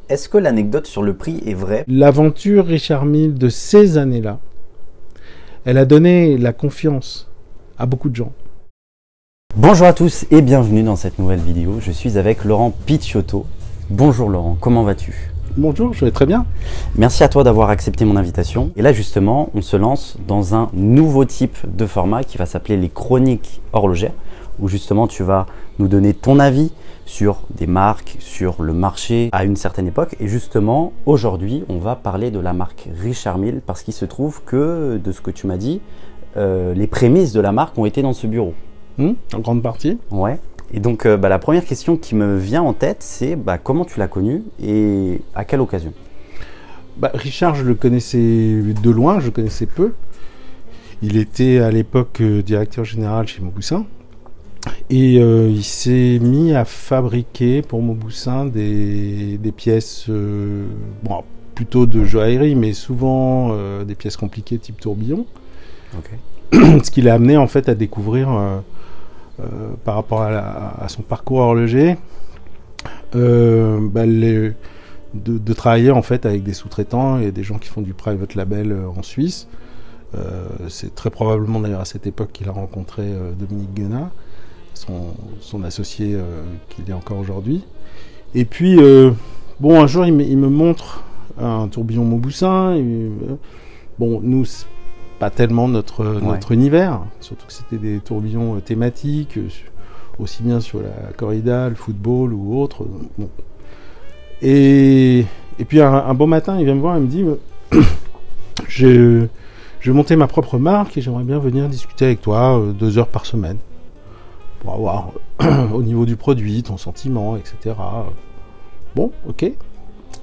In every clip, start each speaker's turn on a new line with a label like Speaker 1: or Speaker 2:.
Speaker 1: est-ce que l'anecdote sur le prix est vraie?
Speaker 2: L'aventure Richard Mille de ces années-là, elle a donné la confiance à beaucoup de gens.
Speaker 1: Bonjour à tous et bienvenue dans cette nouvelle vidéo. Je suis avec Laurent Picciotto. Bonjour Laurent, comment vas-tu?
Speaker 2: Bonjour, je vais très bien.
Speaker 1: Merci à toi d'avoir accepté mon invitation. Et là justement, on se lance dans un nouveau type de format qui va s'appeler les chroniques horlogères, où justement tu vas nous donner ton avis sur des marques, sur le marché à une certaine époque. Et justement, aujourd'hui, on va parler de la marque Richard Mille parce qu'il se trouve que, de ce que tu m'as dit, les prémices de la marque ont été dans ce bureau.
Speaker 2: En grande partie.
Speaker 1: Ouais. Et donc, la première question qui me vient en tête, c'est comment tu l'as connu et à quelle occasion?
Speaker 2: Richard, je le connaissais de loin, je le connaissais peu. Il était à l'époque directeur général chez Mauboussin. Et il s'est mis à fabriquer pour Mauboussin des pièces, plutôt de joaillerie, mais souvent des pièces compliquées type tourbillon. Okay. Ce qui l'a amené en fait à découvrir, par rapport à son parcours horloger, de travailler en fait avec des sous-traitants et des gens qui font du private label en Suisse. C'est très probablement d'ailleurs à cette époque qu'il a rencontré Dominique Guenat, son associé qu'il est encore aujourd'hui. Et puis, un jour, il me montre un tourbillon Mauboussin. Nous, c'est pas tellement notre univers, surtout que c'était des tourbillons thématiques, aussi bien sur la corrida, le football ou autre. Bon. Et puis, un beau matin, il vient me voir et me dit je vais monter ma propre marque et j'aimerais bien venir discuter avec toi 2 heures par semaine pour avoir au niveau du produit, ton sentiment, etc. Bon, ok.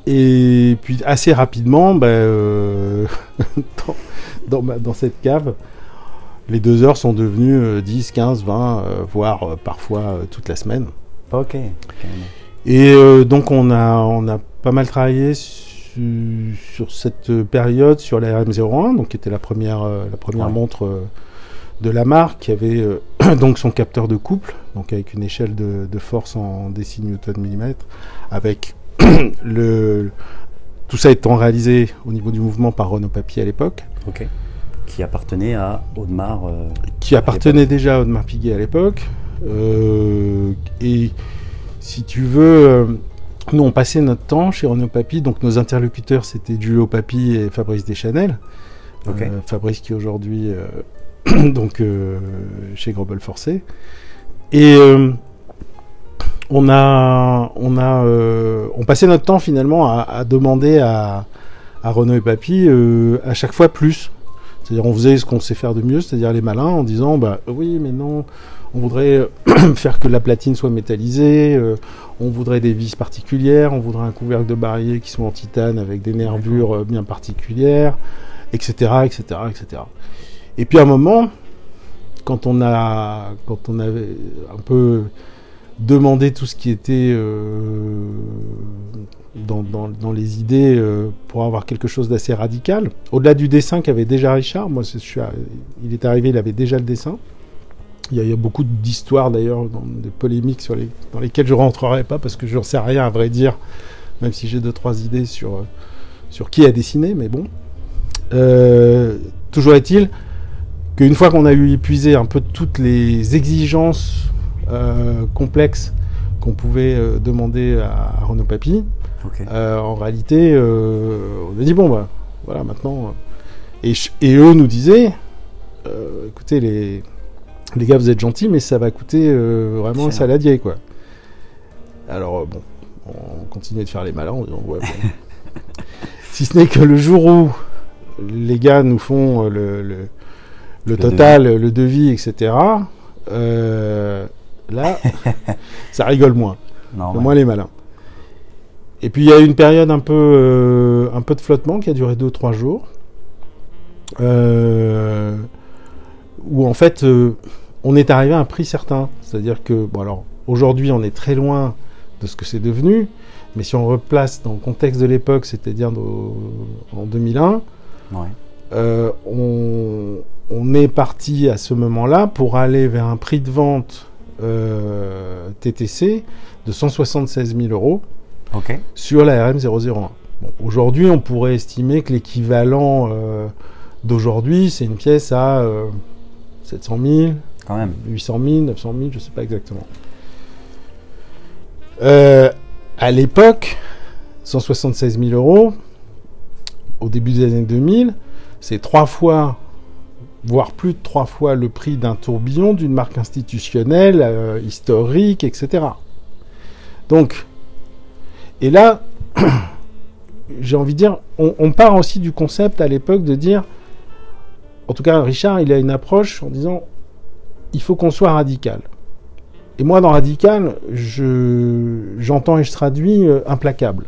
Speaker 2: Et puis assez rapidement, dans cette cave, les 2 heures sont devenues 10, 15, 20, voire parfois toute la semaine.
Speaker 1: Ok.
Speaker 2: Et donc on a pas mal travaillé sur cette période, sur la RM01, donc qui était la première montre de la marque, qui avait donc son capteur de couple, donc avec une échelle de force en décimillimètre, avec tout ça étant réalisé au niveau du mouvement par Renaud Papy à l'époque.
Speaker 1: Ok. Qui appartenait à Audemars.
Speaker 2: Qui appartenait déjà à Audemars Piguet à l'époque. Et si tu veux, nous on passait notre temps chez Renaud Papy, donc nos interlocuteurs c'était Giulio Papy et Fabrice Deschanel. Okay. Fabrice qui est aujourd'hui chez Grobel Forcé. Et on passait notre temps finalement à demander à Renaud et Papy à chaque fois plus. C'est-à-dire on faisait ce qu'on sait faire de mieux, c'est-à-dire les malins, en disant oui mais non, on voudrait faire que la platine soit métallisée, on voudrait des vis particulières, on voudrait un couvercle de barillet qui soit en titane avec des nervures bien particulières, etc., etc., etc. Et puis à un moment, quand on avait un peu demandé tout ce qui était dans les idées pour avoir quelque chose d'assez radical, au-delà du dessin qu'avait déjà Richard, il est arrivé, il avait déjà le dessin. Il y a beaucoup d'histoires d'ailleurs, des polémiques dans lesquelles je ne rentrerai pas parce que je n'en sais rien à vrai dire, même si j'ai 2-3 idées sur qui a dessiné, mais bon. Toujours est-il qu'une fois qu'on a eu épuisé un peu toutes les exigences complexes qu'on pouvait demander à Renaud Papy, okay. En réalité, on a dit voilà maintenant. Et eux nous disaient, écoutez les gars, vous êtes gentils, mais ça va coûter vraiment un saladier, quoi. Alors on continuait de faire les malins, en disant si ce n'est que le jour où les gars nous font le total, le devis, etc. Là, ça rigole moins. Moins les malins. Et puis il y a eu une période un peu de flottement qui a duré 2-3 jours, où en fait on est arrivé à un prix certain. C'est-à-dire que aujourd'hui on est très loin de ce que c'est devenu, mais si on replace dans le contexte de l'époque, c'est-à-dire en 2001, on est parti à ce moment-là pour aller vers un prix de vente TTC de 176 000 €. sur la RM001. Bon, aujourd'hui, on pourrait estimer que l'équivalent d'aujourd'hui, c'est une pièce à 700 000,
Speaker 1: quand même.
Speaker 2: 800 000, 900 000, je ne sais pas exactement. À l'époque, 176 000 euros, au début des années 2000, c'est 3 fois, voire plus de 3 fois le prix d'un tourbillon d'une marque institutionnelle, historique, etc. Donc, et là, j'ai envie de dire, on part aussi du concept à l'époque de dire, en tout cas Richard, il a une approche en disant, il faut qu'on soit radical. Et moi, dans radical, j'entends et je traduis implacable.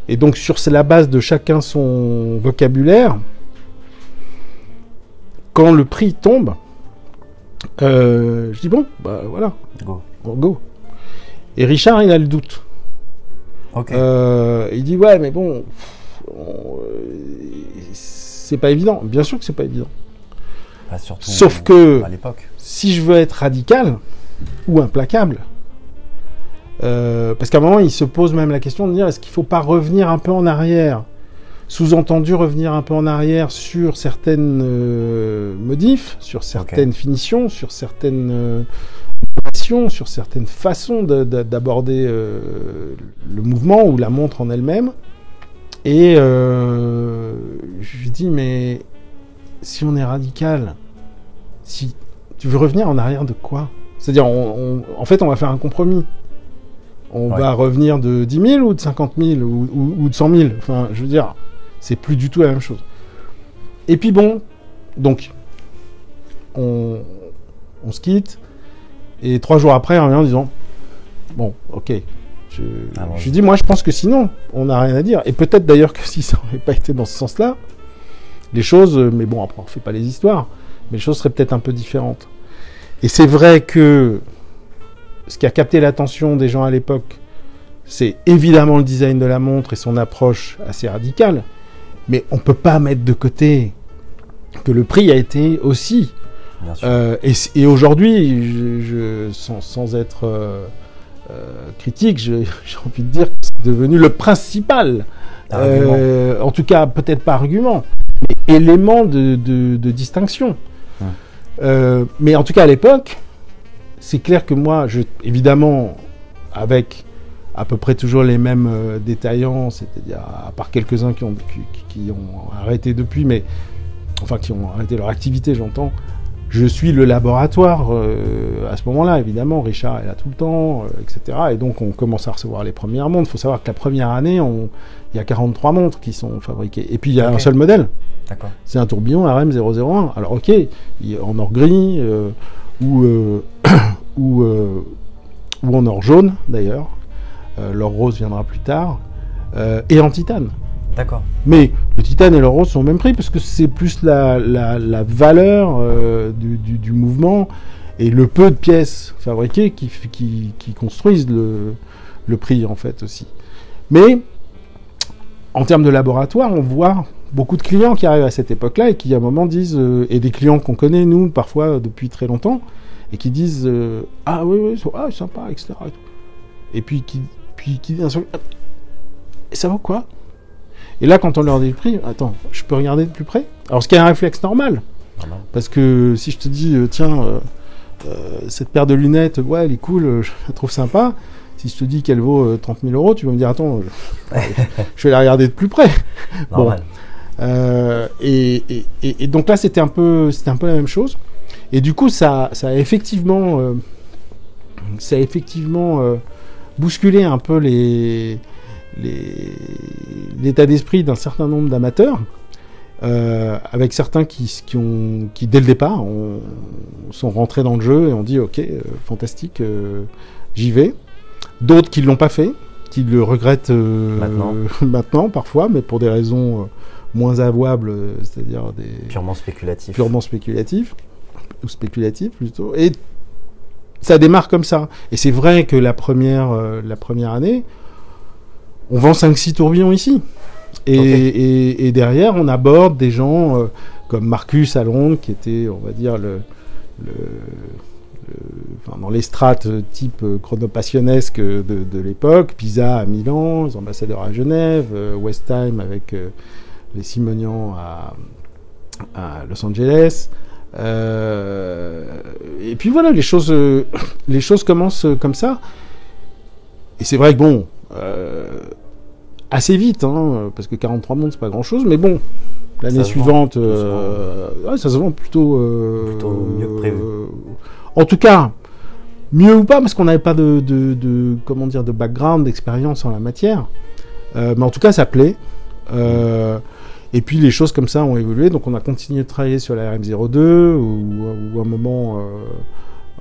Speaker 2: Et donc, sur la base de chacun son vocabulaire, quand le prix tombe, je dis bon, bah voilà, go. Et Richard, il a le doute. Il dit ouais, mais bon, c'est pas évident. Bien sûr que c'est pas évident.
Speaker 1: Bah, surtout
Speaker 2: sauf que
Speaker 1: à l'époque,
Speaker 2: si je veux être radical ou implacable, parce qu'à un moment, il se pose même la question de dire est-ce qu'il ne faut pas revenir un peu en arrière, sous-entendu revenir un peu en arrière sur certaines modifs, sur certaines finitions, sur certaines sur certaines façons d'aborder le mouvement ou la montre en elle-même. Et je lui dis mais si on est radical, si tu veux revenir en arrière de quoi? C'est-à-dire, en fait, on va faire un compromis. On va revenir de 10 000 ou de 50 000 ou de 100 000. Enfin, je veux dire, c'est plus du tout la même chose. Et puis bon, donc, on se quitte. Et 3 jours après, on revient en disant, bon, ok. Je lui dis, moi, je pense que sinon, on n'a rien à dire. Et peut-être d'ailleurs que si ça n'aurait pas été dans ce sens-là, les choses, mais bon, après, on ne fait pas les histoires, mais les choses seraient peut-être un peu différentes. Et c'est vrai que ce qui a capté l'attention des gens à l'époque, c'est évidemment le design de la montre et son approche assez radicale, mais on ne peut pas mettre de côté que le prix a été aussi. Bien sûr. Et aujourd'hui, sans être critique, j'ai envie de dire que c'est devenu le principal, en tout cas peut-être pas argument, mais élément de distinction. Mais en tout cas à l'époque, c'est clair que moi, évidemment, avec à peu près toujours les mêmes détaillants, c'est-à-dire à part quelques-uns qui ont arrêté depuis, mais enfin qui ont arrêté leur activité, j'entends. Je suis le laboratoire à ce moment-là, évidemment. Richard est là tout le temps, etc. Et donc on commence à recevoir les premières montres. Il faut savoir que la première année, il y a 43 montres qui sont fabriquées. Et puis il y a un seul modèle. C'est un tourbillon RM001. Alors ok, en or gris ou en or jaune d'ailleurs. L'or rose viendra plus tard. Et en titane.
Speaker 1: D'accord.
Speaker 2: Mais le titane et l'or rose sont au même prix parce que c'est plus la valeur du mouvement et le peu de pièces fabriquées qui construisent le prix en fait aussi. Mais en termes de laboratoire, on voit beaucoup de clients qui arrivent à cette époque-là et qui à un moment disent, et des clients qu'on connaît nous parfois depuis très longtemps, et qui disent ah oui, ah, sympa, etc. Et puis qui disent ça vaut quoi? Et là, quand on leur dit le prix, attends, je peux regarder de plus près? Alors, ce qui est un réflexe normal. Parce que si je te dis, tiens, cette paire de lunettes, ouais, elle est cool, je la trouve sympa. Si je te dis qu'elle vaut 30 000 euros, tu vas me dire, attends, je vais la regarder de plus près. Normal. Bon. Et donc là, c'était un peu la même chose. Et du coup, ça a effectivement bousculé un peu l'état d'esprit d'un certain nombre d'amateurs, avec certains qui dès le départ sont rentrés dans le jeu et ont dit ok, fantastique, j'y vais. D'autres qui ne l'ont pas fait, qui le regrettent maintenant parfois, mais pour des raisons moins avouables, c'est-à-dire des
Speaker 1: purement spéculatifs
Speaker 2: ou spéculatifs plutôt. Et ça démarre comme ça. Et c'est vrai que la première année, on vend 5-6 tourbillons ici. Et derrière, on aborde des gens comme Marcus à Londres, qui était, on va dire, dans les strates type chronopassionnesque de l'époque, Pisa à Milan, les ambassadeurs à Genève, Westheim avec les Simonian à Los Angeles. Et puis voilà, les choses commencent comme ça. Et c'est vrai que bon, assez vite, hein, parce que 43 mondes, c'est pas grand-chose, mais bon, l'année suivante, ouais, ça se vend plutôt
Speaker 1: mieux que prévu.
Speaker 2: En tout cas, mieux ou pas, parce qu'on n'avait pas comment dire, de background, d'expérience en la matière. Mais en tout cas, ça plaît. Et puis les choses comme ça ont évolué, donc on a continué de travailler sur la RM02, ou un moment,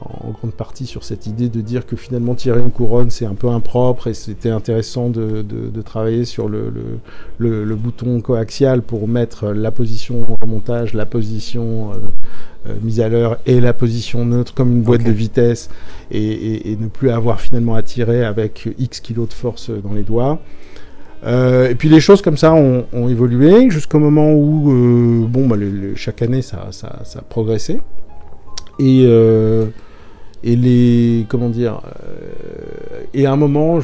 Speaker 2: en grande partie sur cette idée de dire que finalement tirer une couronne c'est un peu impropre, et c'était intéressant de travailler sur le bouton coaxial pour mettre la position remontage, la position mise à l'heure et la position neutre comme une boîte de vitesse, et ne plus avoir finalement à tirer avec X kilos de force dans les doigts. Et puis les choses comme ça ont évolué jusqu'au moment où bon, bah, chaque année ça progressait, et les comment dire, et à un moment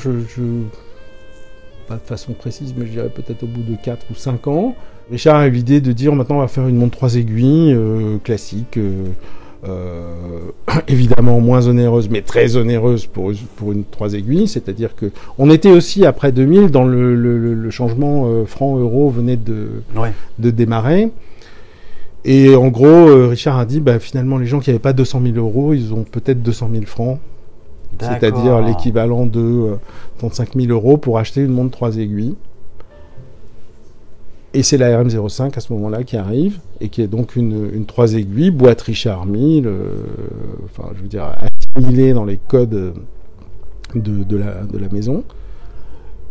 Speaker 2: pas de façon précise, mais je dirais peut-être au bout de 4 ou 5 ans, Richard a eu l'idée de dire maintenant on va faire une montre 3 aiguilles classique, évidemment moins onéreuse, mais très onéreuse pour une 3 aiguilles, c'est-à-dire que on était aussi après 2000 dans le changement franc-euro venait de démarrer, et en gros Richard a dit bah, finalement les gens qui n'avaient pas 200 000 euros, ils ont peut-être 200 000 francs, c'est-à-dire l'équivalent de 35 000 euros pour acheter une montre 3 aiguilles. Et c'est la RM05 à ce moment-là qui arrive, et qui est donc une 3 aiguilles, boîte Richard Mille, enfin je veux dire assimilée dans les codes de la maison,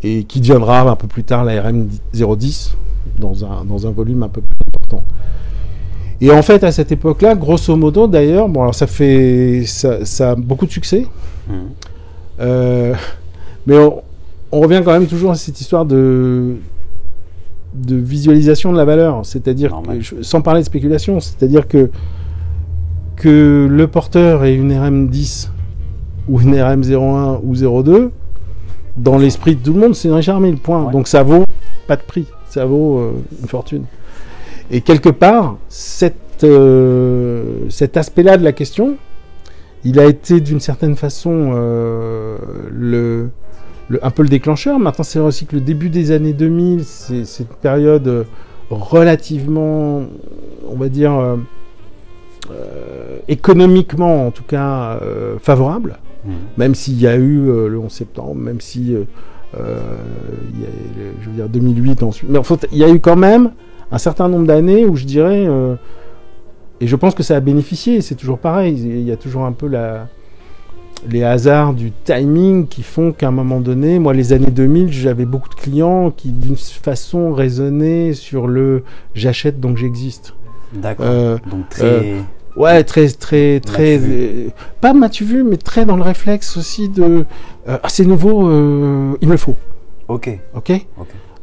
Speaker 2: et qui deviendra un peu plus tard la RM010 dans un volume un peu plus important. Et en fait à cette époque-là, grosso modo d'ailleurs, bon alors ça a beaucoup de succès, mais on revient quand même toujours à cette histoire de visualisation de la valeur, c'est-à-dire sans parler de spéculation, c'est-à-dire que le porteur ait une RM10 ou une RM01 ou 02, dans l'esprit de tout le monde, c'est un Richard Mille, point. Ouais. Donc ça vaut pas de prix, ça vaut une fortune. Et quelque part, cet aspect-là de la question, il a été d'une certaine façon un peu le déclencheur. Maintenant, c'est vrai aussi que le début des années 2000, c'est une période relativement, on va dire, économiquement en tout cas, favorable, même s'il y a eu le 11 septembre, même si, je veux dire, 2008 ensuite. Mais en fait, il y a eu quand même un certain nombre d'années où je dirais, et je pense que ça a bénéficié, c'est toujours pareil, il y a toujours un peu les hasards du timing qui font qu'à un moment donné, moi les années 2000, j'avais beaucoup de clients qui d'une façon raisonnaient sur le « j'achète donc j'existe ».
Speaker 1: D'accord, donc très...
Speaker 2: ouais, très pas m'as-tu vu, mais très dans le réflexe aussi de c'est nouveau, il me le faut. Ok.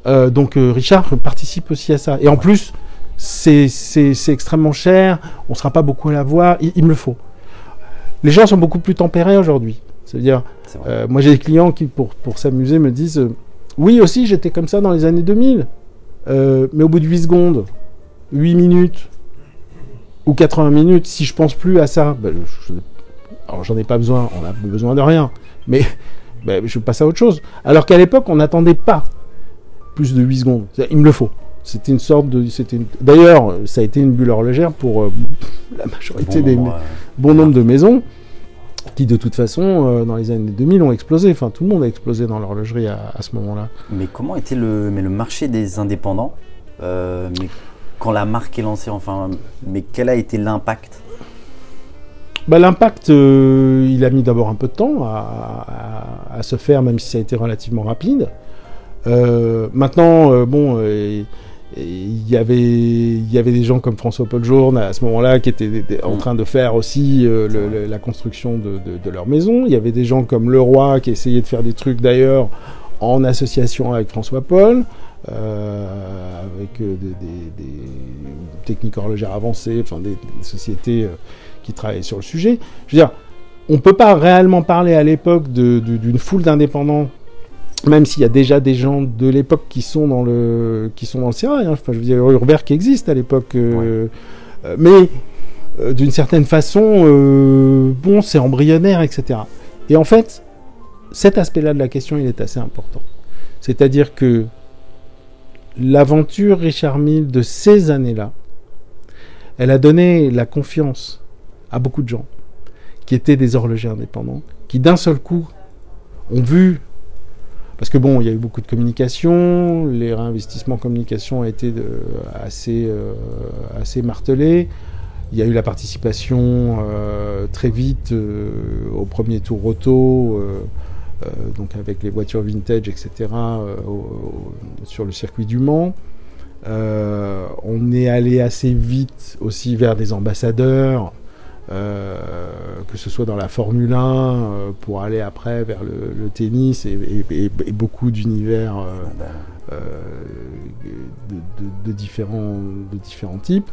Speaker 2: Donc Richard participe aussi à ça. Et en plus, c'est extrêmement cher, on ne sera pas beaucoup à la voir, il me le faut. Les gens sont beaucoup plus tempérés aujourd'hui. C'est-à-dire, moi j'ai des clients qui, pour s'amuser, me disent oui, aussi j'étais comme ça dans les années 2000, mais au bout de 8 secondes, 8 minutes ou 80 minutes, si je pense plus à ça, alors j'en ai pas besoin, on a besoin de rien, mais je passe à autre chose. Alors qu'à l'époque, on n'attendait pas plus de 8 secondes. Il me le faut. C'était une sorte de... D'ailleurs, ça a été une bulle horlogère pour la majorité bon nombre de maisons qui, de toute façon, dans les années 2000, ont explosé. Enfin, tout le monde a explosé dans l'horlogerie à ce moment-là.
Speaker 1: Mais comment était le marché des indépendants mais quand la marque est lancée, enfin, mais quel a été l'impact?
Speaker 2: L'impact, il a mis d'abord un peu de temps à se faire, même si ça a été relativement rapide. Maintenant, bon... il y avait des gens comme François-Paul Journe à ce moment-là qui étaient en train de faire aussi la construction de leur maison. Il y avait des gens comme Leroy qui essayaient de faire des trucs d'ailleurs en association avec François-Paul, avec des techniques horlogères avancées, enfin des sociétés qui travaillaient sur le sujet. Je veux dire, on peut pas réellement parler à l'époque d'une foule d'indépendants, même s'il y a déjà des gens de l'époque qui sont dans le sérail. Hein. Enfin, je veux dire, Urwerk qui existe à l'époque, mais d'une certaine façon, bon, c'est embryonnaire, etc. Et en fait, cet aspect-là de la question, il est assez important. C'est-à-dire que l'aventure Richard Mille de ces années-là, elle a donné la confiance à beaucoup de gens qui étaient des horlogers indépendants, qui d'un seul coup ont vu, parce que bon, il y a eu beaucoup de communication, les réinvestissements en communication ont été assez martelés, il y a eu la participation très vite au premier tour auto, donc avec les voitures vintage, etc., sur le circuit du Mans. On est allé assez vite aussi vers des ambassadeurs, que ce soit dans la Formule 1 pour aller après vers le tennis et beaucoup d'univers de différents types.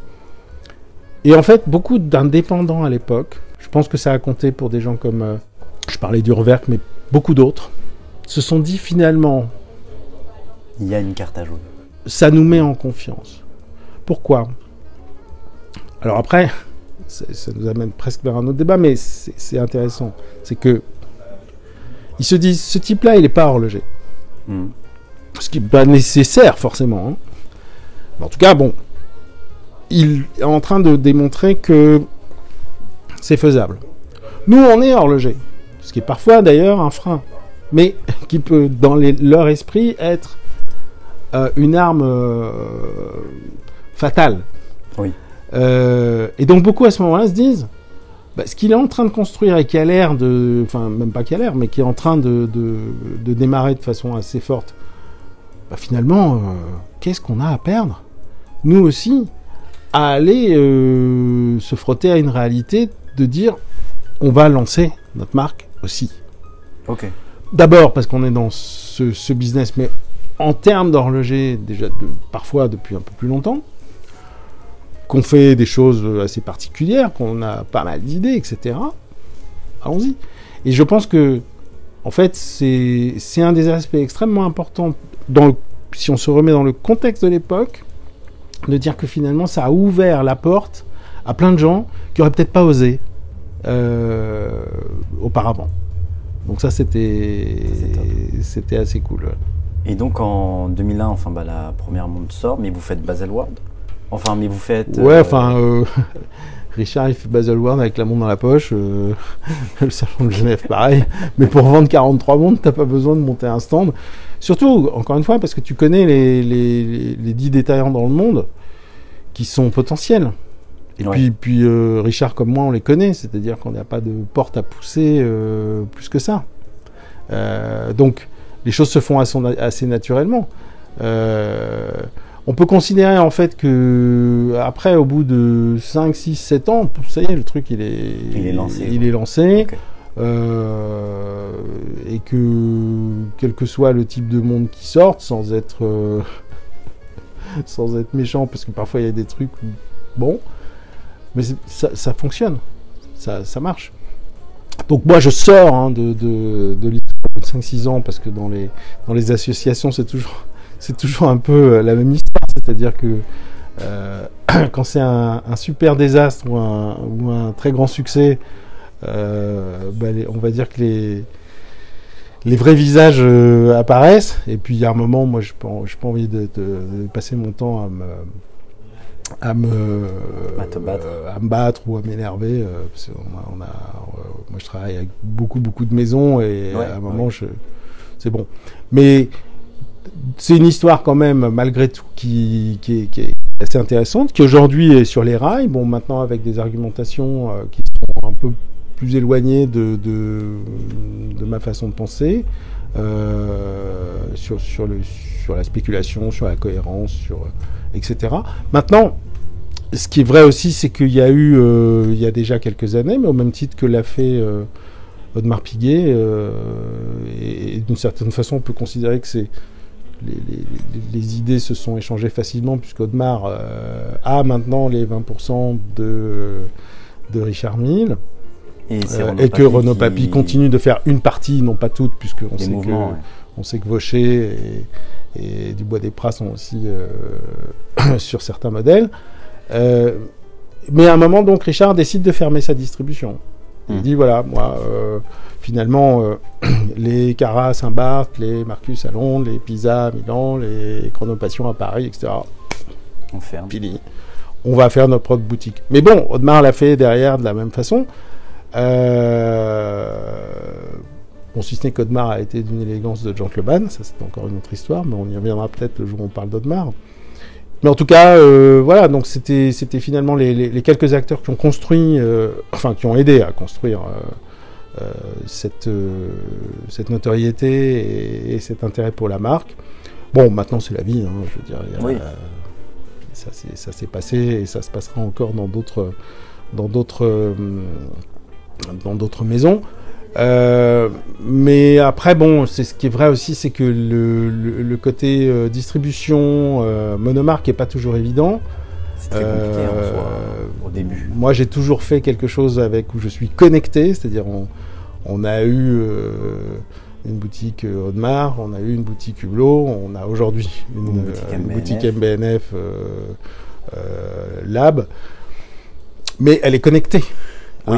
Speaker 2: Et en fait, beaucoup d'indépendants à l'époque, je pense que ça a compté pour des gens comme, je parlais d'Urwerk, mais beaucoup d'autres, se sont dit finalement,
Speaker 1: il y a une carte à jouer.
Speaker 2: Ça nous met en confiance. Pourquoi ? Alors après, ça nous amène presque vers un autre débat, mais c'est intéressant. C'est que ils se disent, ce type-là, il n'est pas horloger. Ce qui n'est pas nécessaire, forcément. Hein. Mais en tout cas, bon, il est en train de démontrer que c'est faisable. Nous, on est horloger. Ce qui est parfois, d'ailleurs, un frein. Mais qui peut, dans leur esprit, être une arme fatale.
Speaker 1: Oui.
Speaker 2: Et donc beaucoup à ce moment-là se disent, ce qu'il est en train de construire et qui a l'air de, enfin même pas qui a l'air, mais qui est en train de démarrer de façon assez forte, finalement, qu'est-ce qu'on a à perdre, nous aussi, à aller se frotter à une réalité de dire, on va lancer notre marque aussi.
Speaker 1: Ok.
Speaker 2: D'abord parce qu'on est dans ce business, mais en termes d'horloger, déjà parfois depuis un peu plus longtemps, qu'on fait des choses assez particulières, qu'on a pas mal d'idées, etc. Allons-y. Et je pense que, en fait, c'est un des aspects extrêmement importants, si on se remet dans le contexte de l'époque, de dire que finalement, ça a ouvert la porte à plein de gens qui n'auraient peut-être pas osé auparavant. Donc ça, c'était assez cool. Ouais.
Speaker 1: Et donc en 2001, enfin la première montre sort, mais vous faites Baselworld. Enfin, mais vous faites.
Speaker 2: Ouais, Richard il fait Baselworld avec la montre dans la poche. Le salon de Genève, pareil. Mais pour vendre 43 montres, t'as pas besoin de monter un stand. Surtout, encore une fois, parce que tu connais les 10 détaillants dans le monde qui sont potentiels. Et puis Richard comme moi, on les connaît. C'est-à-dire qu'on n'a pas de porte à pousser plus que ça. Donc, les choses se font assez naturellement. On peut considérer en fait que après, au bout de 5, 6, 7 ans, ça y est, le truc il est lancé. Il est lancé. Okay. Et que quel que soit le type de monde qui sorte, sans être méchant, parce que parfois il y a des trucs où, bon, mais ça fonctionne, ça marche. Donc moi je sors de l'histoire de 5-6 ans, parce que dans les associations c'est toujours un peu la même histoire, c'est-à-dire que quand c'est un super désastre ou un très grand succès, on va dire que les vrais visages apparaissent, et puis il y a un moment, moi j'ai pas envie de passer mon temps à me battre ou à m'énerver, parce que moi je travaille avec beaucoup de maisons, et à un moment c'est bon, mais c'est une histoire quand même malgré tout qui est assez intéressante, qui aujourd'hui est sur les rails, bon maintenant avec des argumentations qui sont un peu plus éloignées de ma façon de penser, sur la spéculation, sur la cohérence, etc. Maintenant, ce qui est vrai aussi, c'est qu'il y a eu, il y a déjà quelques années, mais au même titre que l'a fait Audemars Piguet, et d'une certaine façon, on peut considérer que les idées se sont échangées facilement, puisqu'Audemars a maintenant les 20% de Richard Mille. Et que Renaud Papy continue de faire une partie, non pas toute, puisqu'on sait on sait que Vaucher et Dubois des Pras sont aussi sur certains modèles. Mais à un moment, donc, Richard décide de fermer sa distribution. Il dit, voilà, moi, finalement, les Cara à Saint-Barth, les Marcus à Londres, les Pisa à Milan, les Chronopassion à Paris, etc.
Speaker 1: On ferme.
Speaker 2: Fini. On va faire notre propre boutique. Mais bon, Audemars l'a fait derrière de la même façon. Bon, si ce n'est qu'Audemars a été d'une élégance de gentleman, ça c'est encore une autre histoire, mais on y reviendra peut-être le jour où on parle d'Audemars. Mais en tout cas, voilà, donc c'était finalement les quelques acteurs qui ont construit, enfin qui ont aidé à construire cette notoriété et cet intérêt pour la marque. Bon, maintenant c'est la vie, hein, je veux dire,
Speaker 1: oui.
Speaker 2: Ça s'est passé et ça se passera encore dans d'autres maisons. Mais après, bon, c'est ce qui est vrai aussi, c'est que le côté distribution monomarque n'est pas toujours évident.
Speaker 1: C'est très compliqué en soi, au début.
Speaker 2: Moi, j'ai toujours fait quelque chose où je suis connecté, c'est-à-dire on a eu une boutique Audemars, on a eu une boutique Hublot, on a aujourd'hui une boutique MBNF Lab, mais elle est connectée. Oui.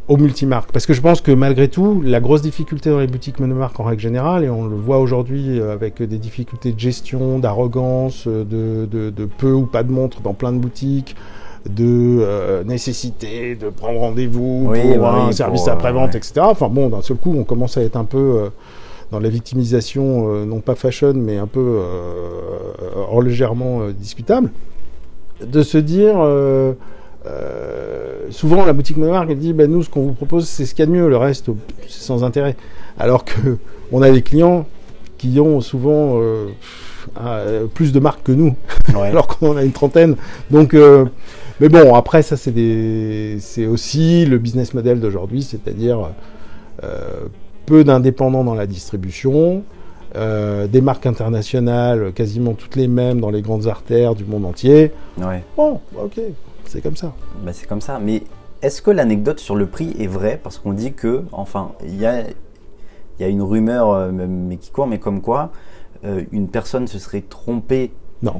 Speaker 2: Aux multimarques. Parce que je pense que malgré tout, la grosse difficulté dans les boutiques monomarques en règle générale, et on le voit aujourd'hui avec des difficultés de gestion, d'arrogance, de peu ou pas de montres dans plein de boutiques, de nécessité de prendre rendez-vous pour un service après-vente, etc. Enfin bon, d'un seul coup, on commence à être un peu dans la victimisation, non pas fashion, mais un peu légèrement discutable. De se dire... souvent la boutique monomarque elle dit nous ce qu'on vous propose c'est ce qu'il y a de mieux, le reste c'est sans intérêt, alors que on a des clients qui ont souvent plus de marques que nous alors qu'on en a une trentaine, donc mais bon après ça c'est aussi le business model d'aujourd'hui, c'est-à-dire peu d'indépendants dans la distribution, des marques internationales quasiment toutes les mêmes dans les grandes artères du monde entier. Bon, ok, c'est comme ça.
Speaker 1: C'est comme ça. Mais est-ce que l'anecdote sur le prix est vraie? Parce qu'on dit que, enfin, il y a une rumeur, mais qui court, mais comme quoi, une personne se serait trompée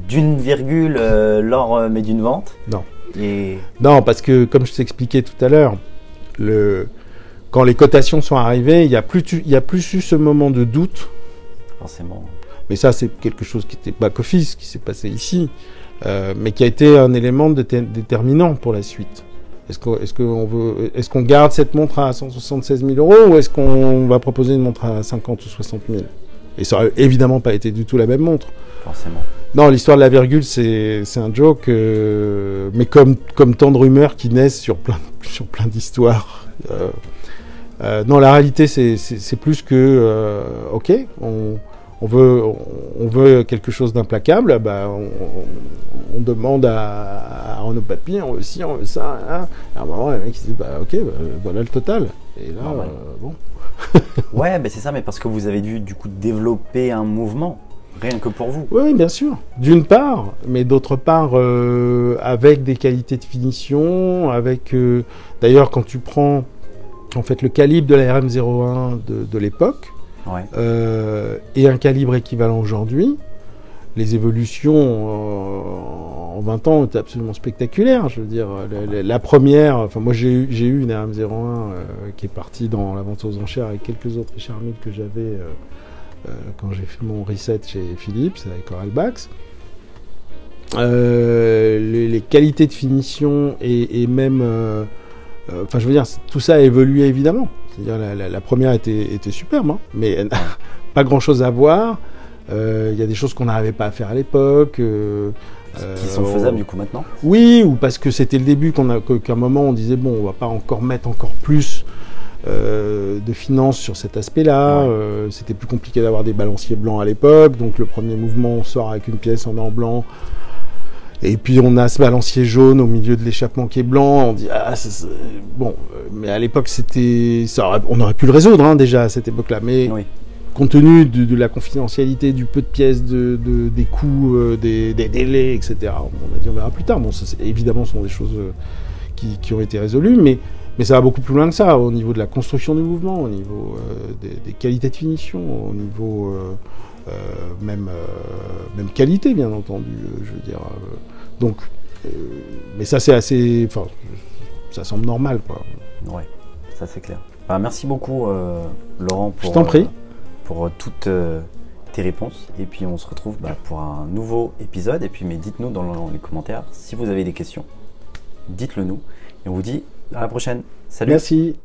Speaker 1: d'une virgule lors d'une vente. Non.
Speaker 2: Non, parce que, comme je t'expliquais tout à l'heure, quand les cotations sont arrivées, il y a plus eu ce moment de doute. Forcément. Mais ça, c'est quelque chose qui était back-office, qui s'est passé ici. Mais qui a été un élément déterminant pour la suite. Est-ce qu'on garde cette montre à 176 000 € ou est-ce qu'on va proposer une montre à 50 ou 60 000? Et ça aurait évidemment pas été du tout la même montre.
Speaker 1: Forcément.
Speaker 2: Non, l'histoire de la virgule, c'est un joke, mais comme tant de rumeurs qui naissent sur plein d'histoires. Non, la réalité, c'est plus que, ok, on veut quelque chose d'implacable, on demande à Renaud Papy, on veut ci, on veut ça. Hein. À un moment, les mecs se disent, ok, voilà le total. Et là, bon.
Speaker 1: Ouais, c'est ça, mais parce que vous avez dû du coup développer un mouvement, rien que pour vous.
Speaker 2: Oui, bien sûr. D'une part, mais d'autre part, avec des qualités de finition, avec... D'ailleurs, quand tu prends en fait le calibre de la RM01 de l'époque, et un calibre équivalent aujourd'hui, les évolutions en 20 ans étaient absolument spectaculaires. Je veux dire, la première, enfin moi j'ai eu une RM01 qui est partie dans la vente aux enchères avec quelques autres Richard Mille que j'avais quand j'ai fait mon reset chez Philips avec Coralbax. Les qualités de finition et même, enfin je veux dire, tout ça a évolué évidemment. C'est-à-dire la première était superbe, hein, mais elle n'a pas grand-chose à voir. Il y a des choses qu'on n'arrivait pas à faire à l'époque.
Speaker 1: Qui sont faisables du coup maintenant?
Speaker 2: Oui, ou parce que c'était le début qu'à un moment on disait bon, on va pas encore mettre encore plus de finances sur cet aspect-là. C'était plus compliqué d'avoir des balanciers blancs à l'époque, donc le premier mouvement on sort avec une pièce en or blanc. Et puis on a ce balancier jaune au milieu de l'échappement qui est blanc, on dit bon, mais à l'époque on aurait pu le résoudre hein, déjà à cette époque-là, mais compte tenu de la confidentialité, du peu de pièces, des coûts, des délais, etc. On a dit on verra plus tard. Bon, ça, évidemment, ce sont des choses qui ont été résolues, mais Mais ça va beaucoup plus loin que ça, au niveau de la construction du mouvement, au niveau des qualités de finition, au niveau même qualité, bien entendu, je veux dire. Donc, mais ça c'est assez... Enfin, ça semble normal, quoi.
Speaker 1: Ouais, ça c'est clair. Bah, merci beaucoup, Laurent,
Speaker 2: Je t'en prie.
Speaker 1: pour toutes tes réponses. Et puis on se retrouve pour un nouveau épisode. Et puis mais dites-nous dans les commentaires si vous avez des questions. Dites-le nous. Et on vous dit à la prochaine. Salut.
Speaker 2: Merci.